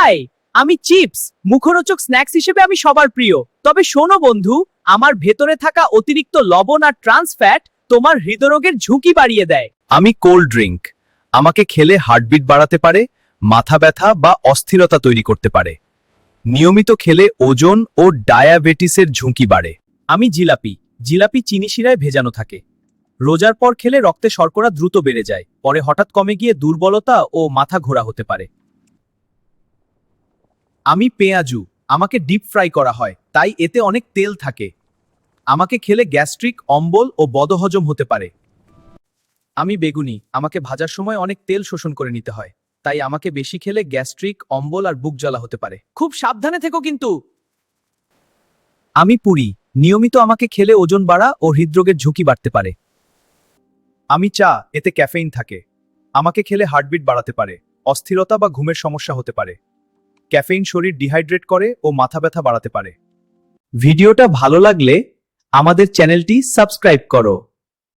High, আমি chips. মুখরোচক snacks হিসেবে আমি সবার প্রিয়। তবে শোনো বন্ধু, আমার ভেতরে থাকা অতিরিক্ত লবণ আর ট্রান্স ফ্যাট তোমার হৃদরোগের ঝুঁকি বাড়িয়ে দেয়। আমি কোল্ড ড্রিঙ্ক আমাকে খেলে হার্টবিট বাড়াতে পারে, মাথা ব্যথা বা অস্থিরতা তৈরি করতে পারে। নিয়মিত খেলে ওজন ও ডায়াবেটিসের ঝুঁকি বাড়ে। আমি জিলাপি। জিলাপি চিনি শিরায় ভেজানো থাকে। রোজার পর খেলে রক্তে শর্করা দ্রুত বেড়ে যায়, পরে হঠাৎ কমে গিয়ে দুর্বলতা ও মাথা ঘোরা হতে পারে। আমি পেঁয়াজু। আমাকে ডিপ ফ্রাই করা হয়, তাই এতে অনেক তেল থাকে। আমাকে খেলে গ্যাস্ট্রিক, অম্বল ও বদহজম হতে পারে। আমি বেগুনি। আমাকে ভাজার সময় অনেক তেল শোষণ করে নিতে হয়, তাই আমাকে বেশি খেলে গ্যাস্ট্রিক, অম্বল আর বুক জ্বালা হতে পারে। খুব সাবধানে থেকো কিন্তু। আমি পুরি। নিয়মিত আমাকে খেলে ওজন বাড়া ও হৃদরোগের ঝুঁকি বাড়তে পারে। আমি চা। এতে ক্যাফেইন থাকে। আমাকে খেলে হার্টবিট বাড়াতে পারে, অস্থিরতা বা ঘুমের সমস্যা হতে পারে। ক্যাফেইন শরীর ডিহাইড্রেট করে ও মাথা ব্যথা বাড়াতে পারে। ভিডিওটা ভালো লাগলে আমাদের চ্যানেলটি সাবস্ক্রাইব করো।